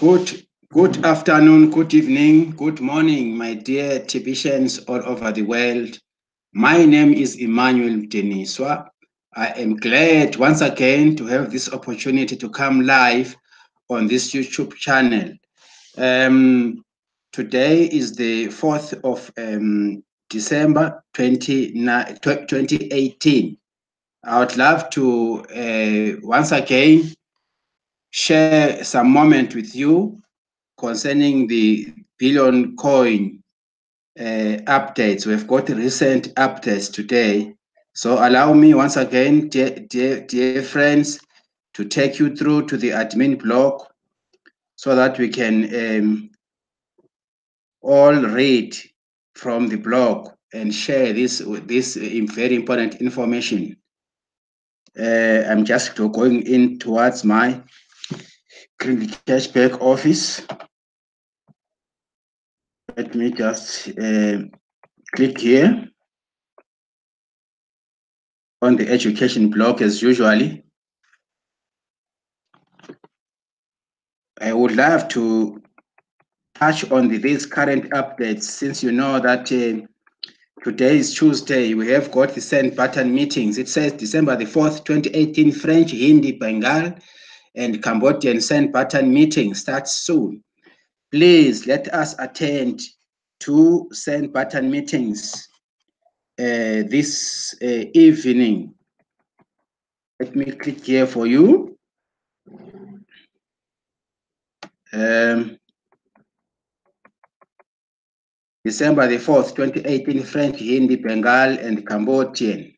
Good afternoon, good evening, good morning, my dear Tibetians all over the world. My name is Emmanuel Deniswa. I am glad once again to have this opportunity to come live on this YouTube channel. Today is the 4th of December 2018. I would love to once again share some moment with you concerning the billion coin updates. We've got recent updates today. So allow me once again, dear friends, to take you through to the admin block so that we can all read from the blog and share this very important information. I'm just going in towards my KRINGLE cashback office. Let me just click here on the education block as usually. I would love to touch on these current updates since you know that today is Tuesday. We have got the send button meetings. It says December the 4th, 2018, French, Hindi, Bengal, and Cambodian send button meeting starts soon. Please let us attend two send button meetings this evening. Let me click here for you. December the 4th, 2018, French, Hindi, Bengal, and Cambodian.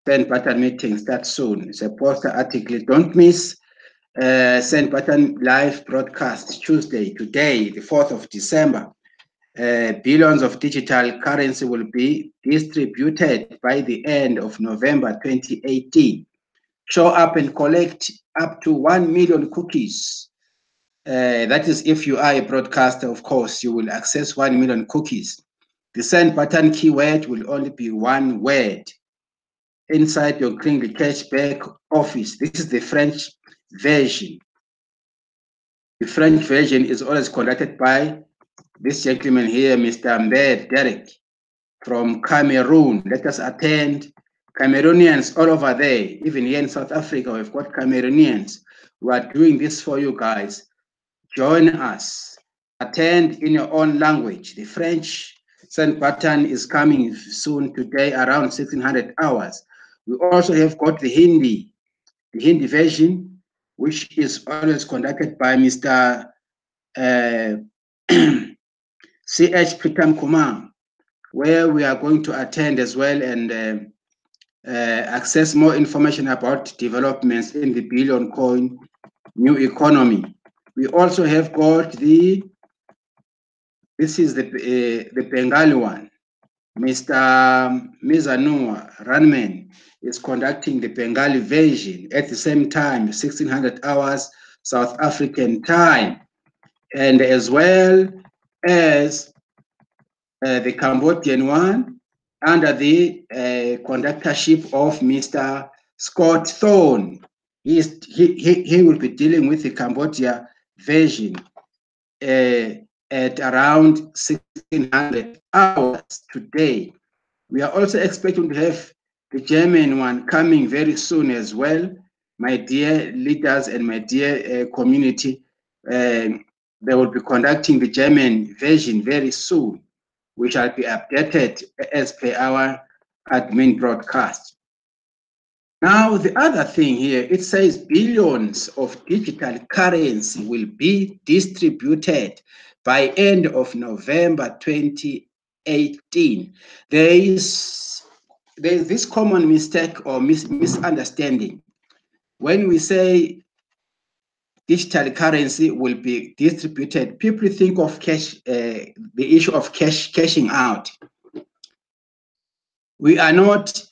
Send button meeting starts soon. It's a poster article. Don't miss send button live broadcast Tuesday, today, the 4th of December. Billions of digital currency will be distributed by the end of November 2018. Show up and collect up to 1 million cookies. That is, if you are a broadcaster, of course, you will access 1 million cookies. The send button keyword will only be one word inside your KRINGLE cashback office. This is the French version. The French version is always conducted by this gentleman here, Mr. Mbed Derek from Cameroon. Let us attend. Cameroonians all over there, even here in South Africa, we've got Cameroonians. We are doing this for you guys. Join us. Attend in your own language. The French send button is coming soon today around 1600 hours. We also have got the Hindi version, which is always conducted by Mr. C.H. Pritam Kumar, where we are going to attend as well and access more information about developments in the billion coin new economy. We also have got this is the Bengali one. Mr. Mizanua Ranman is conducting the Bengali version at the same time, 1600 hours South African time, and as well as the Cambodian one under the conductorship of Mr. Scott Thorne. He will be dealing with the Cambodia version at around 1600 hours today. We are also expecting to have the German one coming very soon as well. My dear leaders and my dear community, they will be conducting the German version very soon, which shall be updated as per our admin broadcast. Now, the other thing here, it says billions of digital currency will be distributed by end of November 2018. There is this common mistake or misunderstanding. When we say digital currency will be distributed, people think of cash, the issue of cashing out. We are not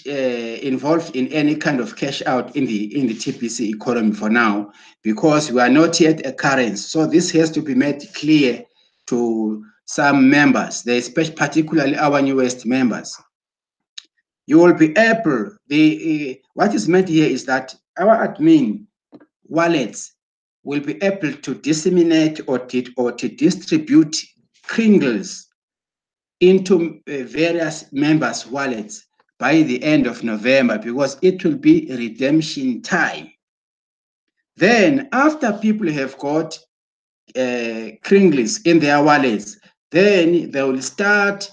involved in any kind of cash out in the TPC economy for now, because we are not yet a currency. So this has to be made clear to some members, particularly our newest members. You will be able, what is meant here is that our admin wallets will be able to disseminate or to distribute KRINGLEs into various members' wallets by the end of November, because it will be redemption time. Then, after people have got KRINGLEs in their wallets, then they will start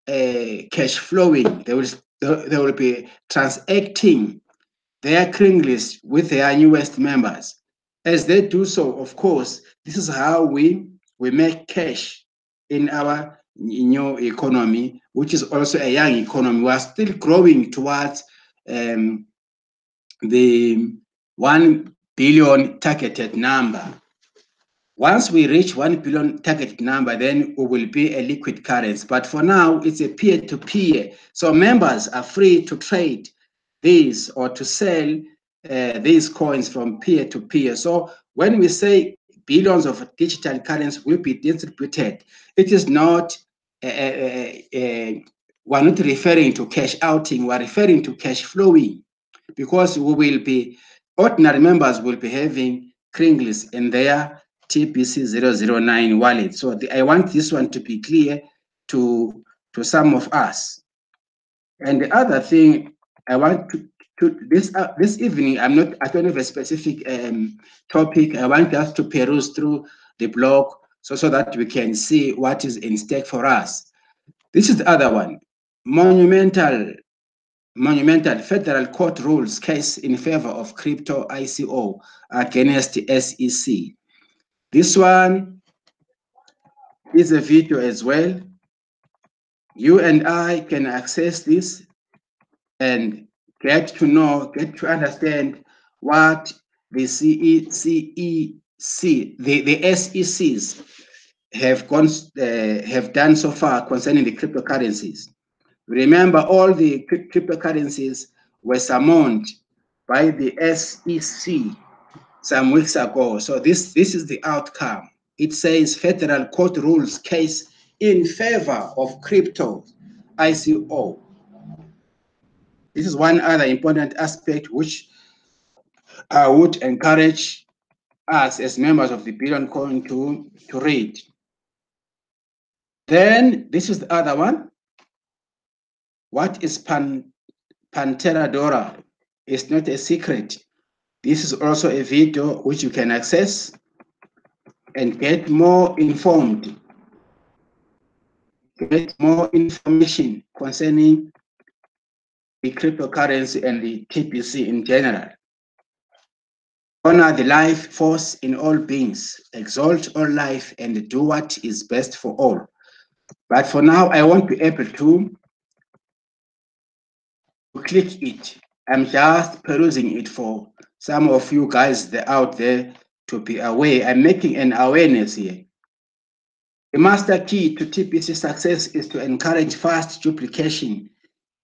cash flowing. They will be transacting their KRINGLEs with their newest members. As they do so, of course, this is how we make cash in our new economy, which is also a young economy. We are still growing towards the 1 billion targeted number. Once we reach 1 billion targeted number, then we will be a liquid currency. But for now, it's a peer-to-peer. So members are free to trade these or to sell these coins from peer-to-peer. So when we say billions of digital currency will be distributed, it is not, we're not referring to cash outing, we're referring to cash flowing, because we will be, ordinary members will be having KRINGLEs in their TPC009 wallet. So I want this one to be clear to some of us. And the other thing I want to this evening, I don't have a specific topic. I want us to peruse through the blog so that we can see what is in stake for us. This is the other one. Monumental federal court rules case in favor of crypto ICO against SEC. This one is a video as well. You and I can access this and get to understand what the the SECs have done so far concerning the cryptocurrencies. Remember, all the cryptocurrencies were summoned by the SEC some weeks ago. So this is the outcome. It says federal court rules case in favor of crypto ICO. This is one other important aspect which I would encourage us as members of the Billion Coin to read. Then this is the other one. What is Pantera Dora? It's not a secret. This is also a video which you can access and get more informed, get more information concerning the cryptocurrency and the TPC in general. Honor the life force in all beings, exalt all life, and do what is best for all. But for now, I won't be able to click it. I'm just perusing it for some of you guys out there to be aware. I'm making an awareness here. The master key to TPC success is to encourage fast duplication.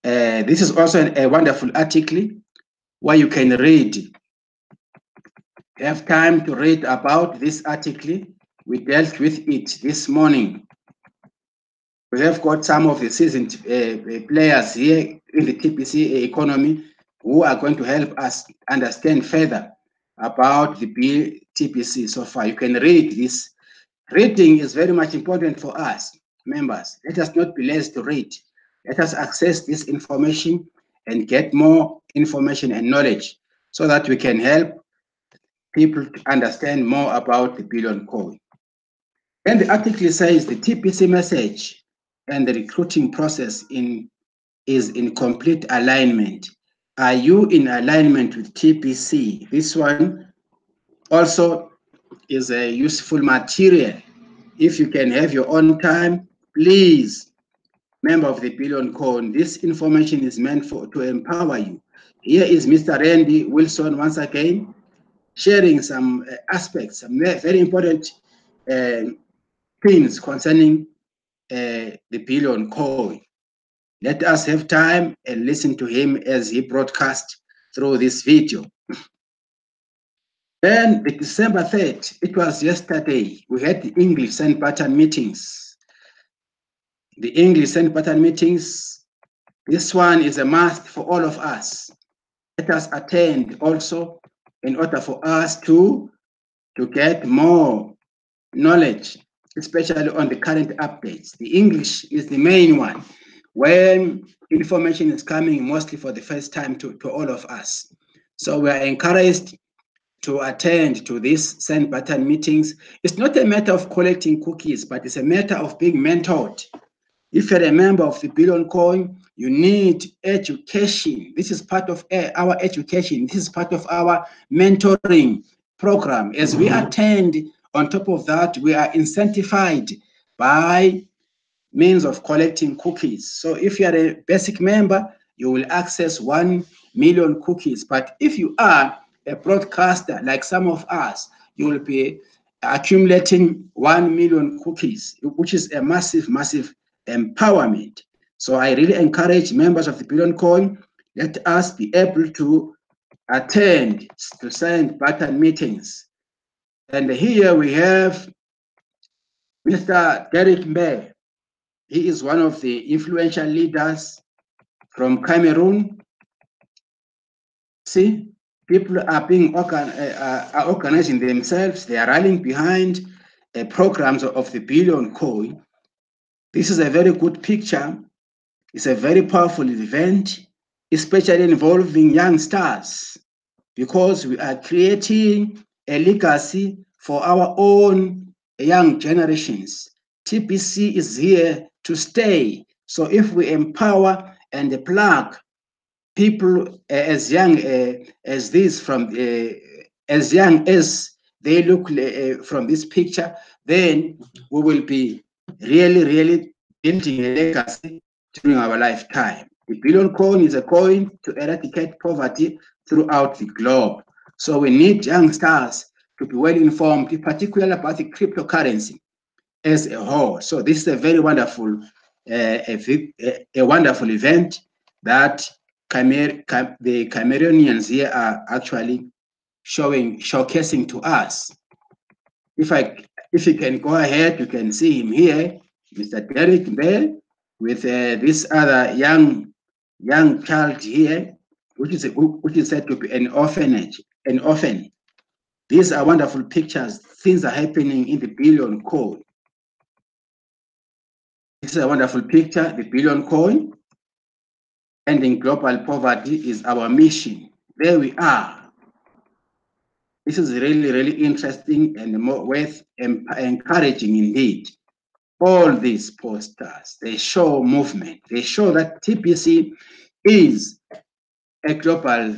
This is also a wonderful article where you can read. Have time to read about this article. We dealt with it this morning. We have got some of the seasoned players here in the TPC economy who are going to help us understand further about the TPC so far. You can read this. Reading is very much important for us, members. Let us not be lazy to read. Let us access this information and get more information and knowledge so that we can help people to understand more about the Billion Coin. And the article says the TPC message and the recruiting process is in complete alignment. Are you in alignment with TPC? This one also is a useful material. If you can have your own time, please, member of the Billion Coin, this information is meant to empower you. Here is Mr. Randy Wilson once again, sharing some aspects, some very important things concerning the Billion Coin. Let us have time and listen to him as he broadcasts through this video. Then the December 3rd, it was yesterday, we had the English send pattern meetings. The English send pattern meetings, this one is a must for all of us. Let us attend also in order for us to to get more knowledge, especially on the current updates. The English is the main one, when information is coming mostly for the first time to all of us. So we are encouraged to attend to these send button meetings. It's not a matter of collecting cookies, but it's a matter of being mentored. If you're a member of the Billion Coin, you need education. This is part of our education. This is part of our mentoring program. As we attend, on top of that, we are incentivized by means of collecting cookies. So if you are a basic member, you will access 1 million cookies. But if you are a broadcaster like some of us, you will be accumulating 1 million cookies, which is a massive, massive empowerment. So I really encourage members of the Billion Coin, let us be able to attend to send button meetings. And here we have Mr. Derek Mbe. He is one of the influential leaders from Cameroon. See, people are being organizing themselves. They are rallying behind programs of the Billion Coin. This is a very good picture. It's a very powerful event, especially involving young stars, because we are creating a legacy for our own young generations. TBC is here to stay. So if we empower and plug people as young as this, from as young as they look from this picture, then we will be really, really building a legacy during our lifetime. The Billion Coin is a coin to eradicate poverty throughout the globe. So we need young stars to be well informed, particularly about the cryptocurrency as a whole. So this is a very wonderful, a wonderful event that the Cameroonians here are actually showcasing to us. If you can go ahead, you can see him here, Mr. Derek Bell, with this other young child here, which is said to be an orphanage, an orphan. These are wonderful pictures. Things are happening in the Billion Coin. This is a wonderful picture. The Billion Coin, ending global poverty, is our mission. There we are. This is really, really interesting and more worth encouraging indeed. All these posters, they show movement. They show that TBC is a global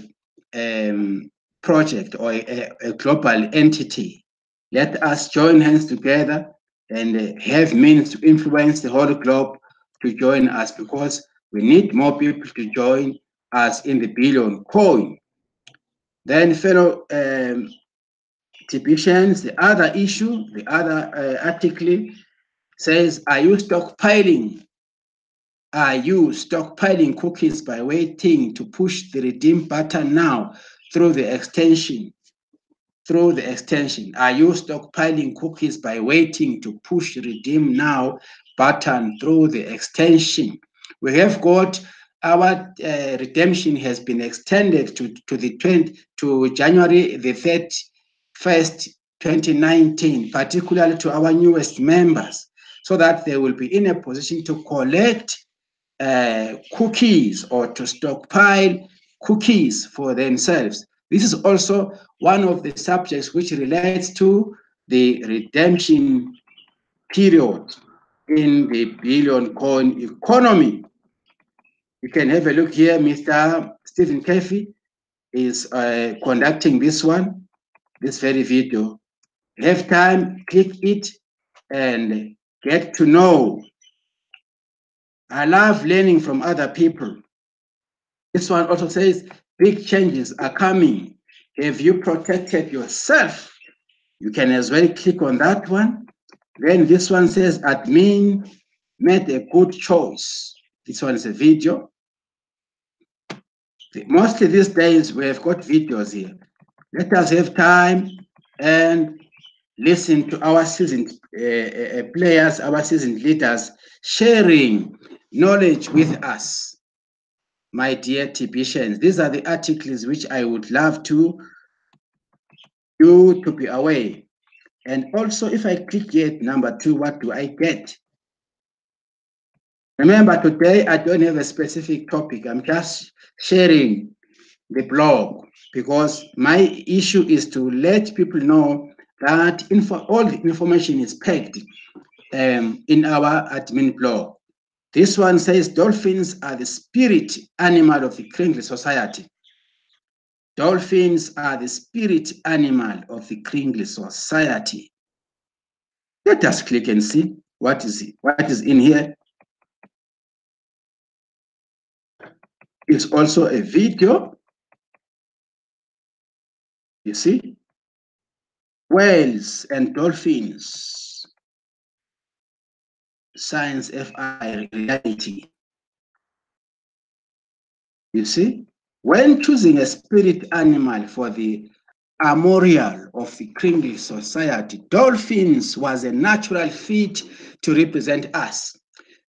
project or a global entity. Let us join hands together and have means to influence the whole globe to join us, because we need more people to join us in the Billion Coin. Then, fellow TBCians, the other issue, the other article says, are you stockpiling? Are you stockpiling cookies by waiting to push the redeem button now through the extension? Through the extension, are you stockpiling cookies by waiting to push redeem now button through the extension? We have got our redemption has been extended to January the 31st, 2019, particularly to our newest members, so that they will be in a position to collect cookies or to stockpile cookies for themselves. This is also one of the subjects which relates to the redemption period in the Billion Coin economy. You can have a look here. Mr. Stephen Kefi is conducting this one, this very video. Have time, click it, and get to know. I love learning from other people. This one also says, big changes are coming. Have you protected yourself? You can as well click on that one. Then this one says, admin made a good choice. This one is a video. Mostly these days, we have got videos here. Let us have time and listen to our seasoned players, our seasoned leaders, sharing knowledge with us. My dear TBCians, these are the articles which I would love you to be aware. And also, if I click here, number 2, what do I get? Remember, today I don't have a specific topic. I'm just sharing the blog because my issue is to let people know that all the information is packed in our admin blog. This one says dolphins are the spirit animal of the KRINGLE society. Dolphins are the spirit animal of the KRINGLE society. Let us click and see what is in here. It's also a video. You see? Whales and dolphins. Science FI reality. You see? When choosing a spirit animal for the armorial of the KRINGLE society, dolphins was a natural fit to represent us.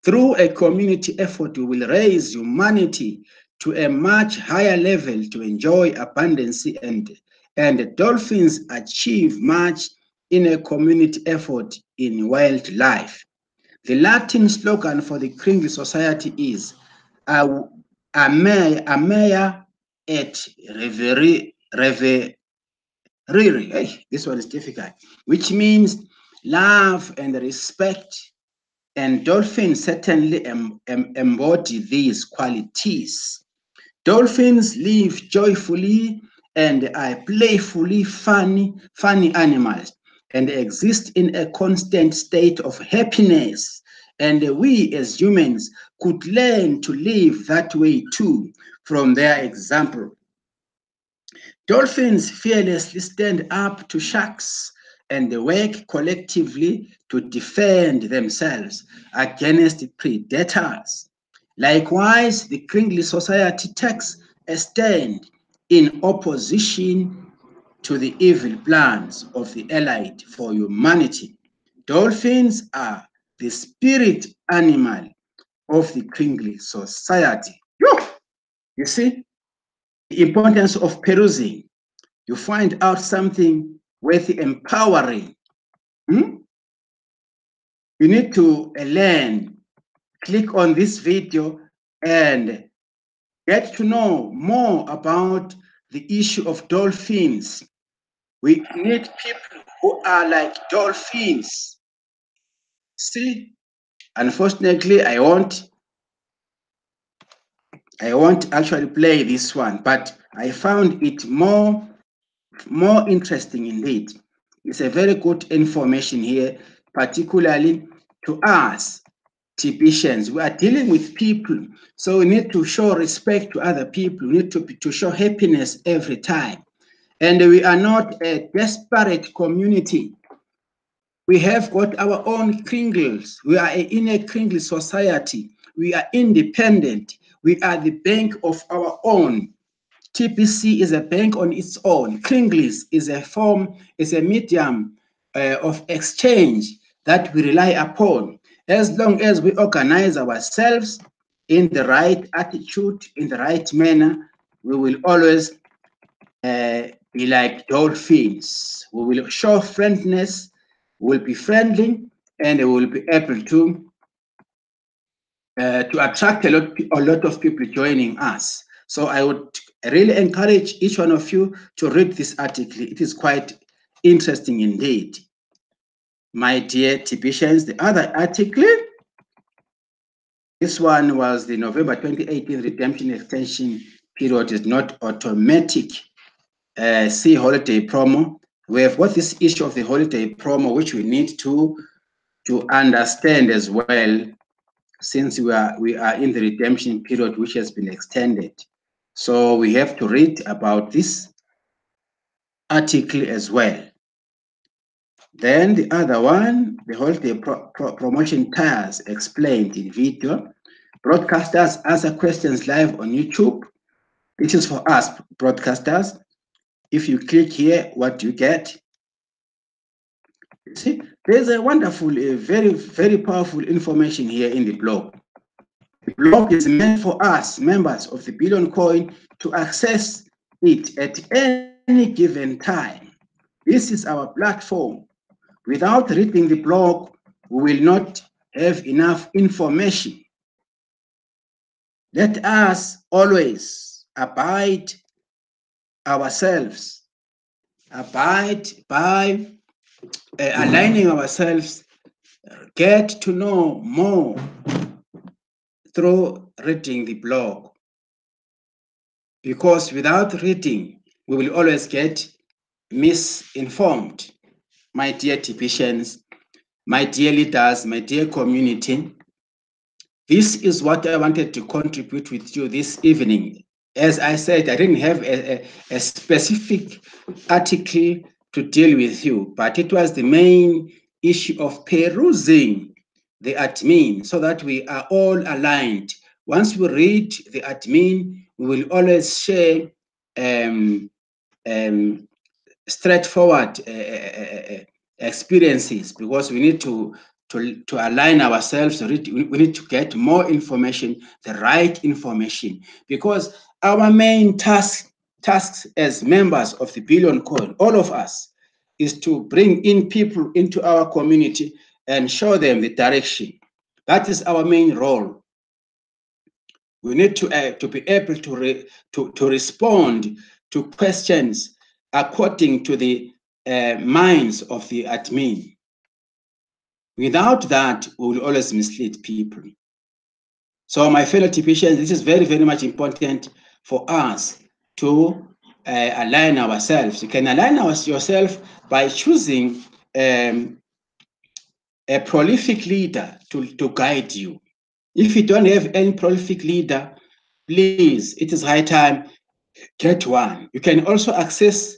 Through a community effort, we will raise humanity to a much higher level to enjoy abundance, and dolphins achieve much in a community effort in wildlife. The Latin slogan for the KRINGLE society is Amea et reveriri. Hey, this one is difficult, which means love and respect. And dolphins certainly embody these qualities. Dolphins live joyfully and are playfully funny animals and exist in a constant state of happiness. And we as humans could learn to live that way too from their example. Dolphins fearlessly stand up to sharks and work collectively to defend themselves against predators. Likewise, the KRINGLE society takes a stand in opposition to the evil plans of the elite for humanity. Dolphins are the spirit animal of the KRINGLE society. You see, the importance of perusing. You find out something worth empowering. You need to learn. Click on this video and get to know more about the issue of dolphins. We need people who are like dolphins. See, unfortunately, I won't actually play this one, but I found it more interesting indeed. It's a very good information here, particularly to us Tibetians. We are dealing with people, so we need to show respect to other people. We need to show happiness every time. And we are not a desperate community. We have got our own KRINGLEs. We are in a KRINGLE society. We are independent. We are the bank of our own. TPC is a bank on its own. KRINGLE is a medium of exchange that we rely upon. As long as we organize ourselves in the right attitude, in the right manner, we will always be like dolphins. We will show friendliness, we will be friendly, and we will be able to attract a lot of people joining us. So I would really encourage each one of you to read this article. It is quite interesting indeed. My dear Tibetians, the other article, this one was the November 2018 redemption extension period is not automatic. See holiday promo. We have got this issue of the holiday promo, which we need to understand as well, since we are in the redemption period, which has been extended. So we have to read about this article as well. Then the other one, the holiday promotion tires explained in video. Broadcasters answer questions live on YouTube. This is for us broadcasters. If you click here, what do you get? See, there's a wonderful, very, very powerful information here in the blog. The blog is meant for us, members of the Billion Coin, to access it at any given time. This is our platform Without reading the blog, we will not have enough information. Let us always abide ourselves, abide by aligning ourselves, get to know more through reading the blog. Because without reading, we will always get misinformed. My dear Tipicians, my dear leaders, my dear community, this is what I wanted to contribute with you this evening. As I said, I didn't have a specific article to deal with you, but it was the main issue of perusing the admin so that we are all aligned. Once we read the admin, we will always share straightforward experiences, because we need to align ourselves. We need to get more information, the right information, because our main tasks as members of the Billion Coin, all of us, is to bring in people into our community and show them the direction. That is our main role. We need to be able to respond to questions according to the minds of the admin. Without that, we will always mislead people. So my fellow Tipicians, this is very, very much important for us to align ourselves. You can align yourself by choosing a prolific leader to guide you. If you don't have any prolific leader, please, it is high time, get one. You can also access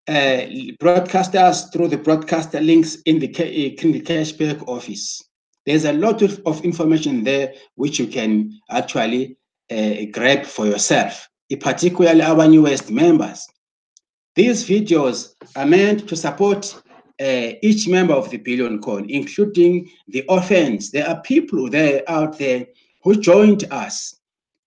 broadcasters through the broadcaster links in the KRINGLE cashback office. There's a lot of information there which you can actually grab for yourself, particularly our newest members. These videos are meant to support each member of the Billion Coin, including the orphans. There are people there out there who joined us,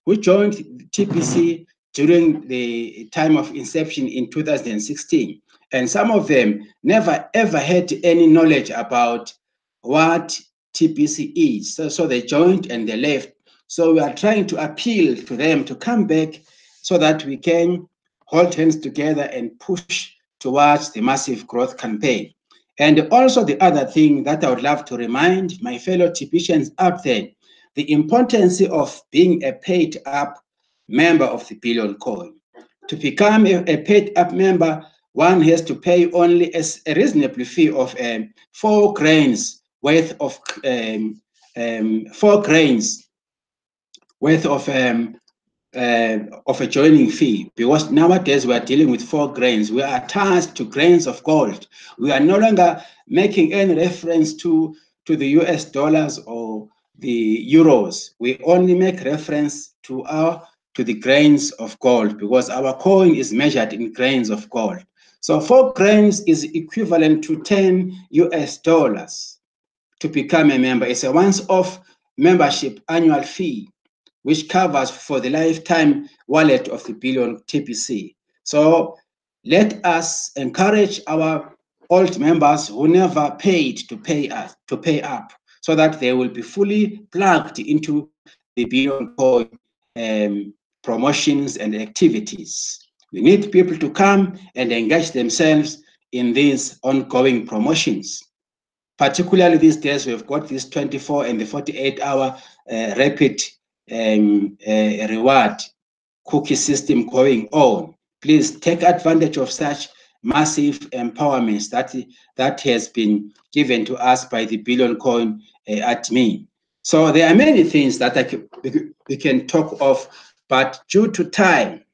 who joined TPC during the time of inception in 2016. And some of them never ever had any knowledge about what TPC is. So they joined and they left. So we are trying to appeal to them to come back so that we can hold hands together and push towards the massive growth campaign. And also the other thing that I would love to remind my fellow Tipicians out there, the importance of being a paid up member of the Billion Coin. To become a paid up member, one has to pay only a reasonable fee of 4 grains worth of 4 grains worth of a joining fee, because nowadays we are dealing with 4 grains. We are attached to grains of gold. We are no longer making any reference to the US dollars or the euros. We only make reference to the grains of gold, because our coin is measured in grains of gold. So 4 grains is equivalent to 10 US dollars to become a member. It's a once-off membership annual fee, which covers for the lifetime wallet of the Billion TPC. So let us encourage our old members who never paid to pay up, so that they will be fully plugged into the Billion Coin promotions and activities. We need people to come and engage themselves in these ongoing promotions. Particularly these days, we've got this 24 and the 48-hour rapid reward cookie system going on. Please take advantage of such massive empowerments that has been given to us by the Billion Coin admin. So there are many things that we can talk of, but due to time,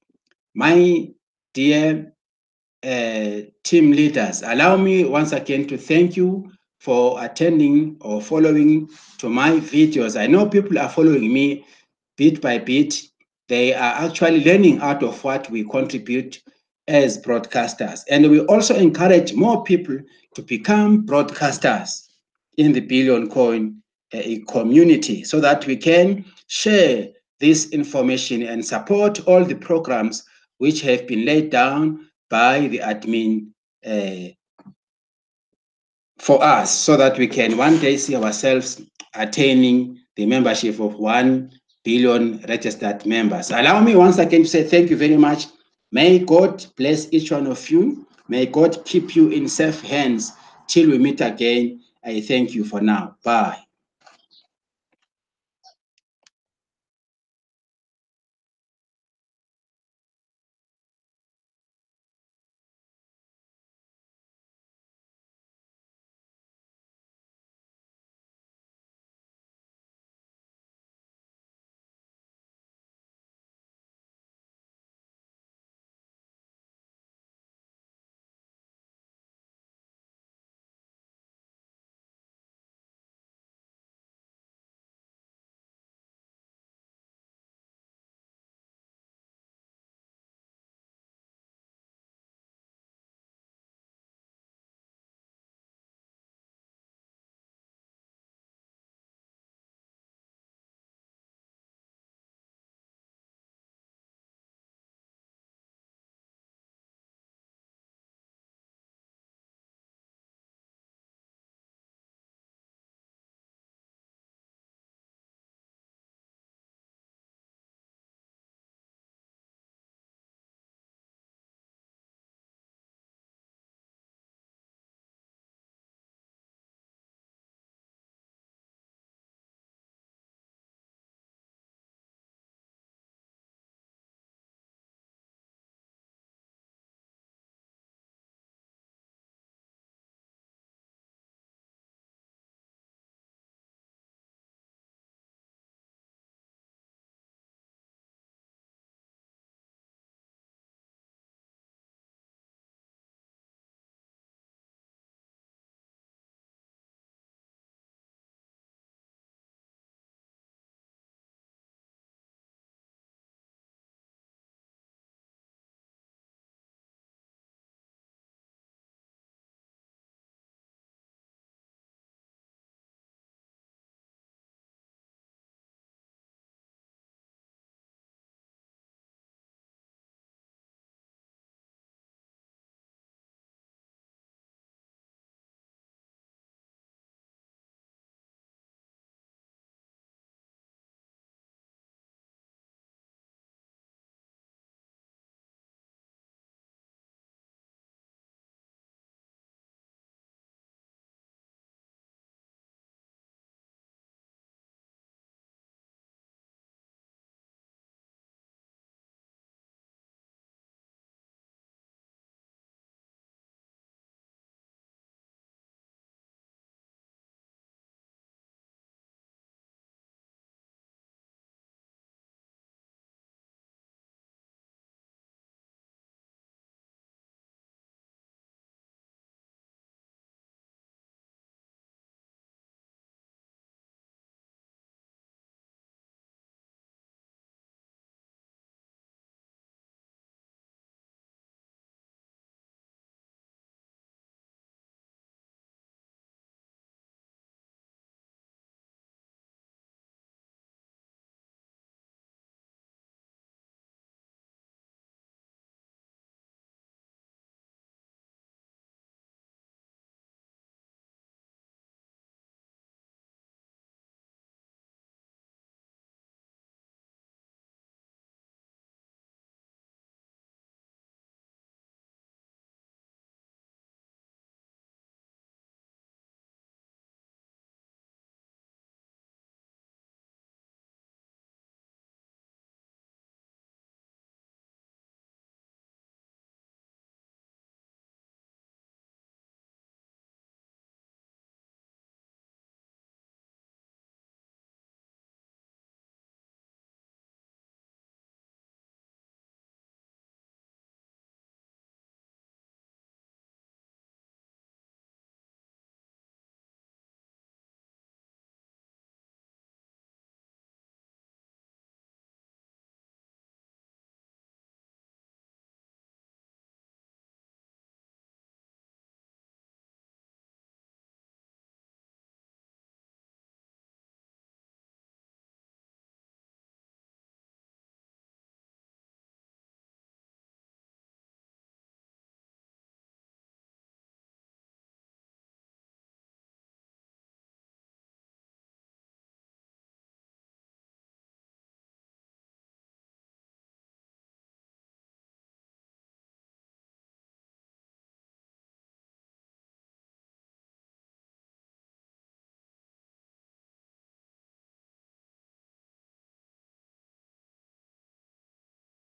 my dear team leaders, allow me once again to thank you for attending or following to my videos. I know people are following me bit by bit. They are actually learning out of what we contribute as broadcasters. And we also encourage more people to become broadcasters in the Billion Coin community, so that we can share this information and support all the programs which have been laid down by the admin for us, so that we can one day see ourselves attaining the membership of 1 billion registered members. Allow me once again to say thank you very much. May God bless each one of you. May God keep you in safe hands till we meet again. I thank you for now. Bye.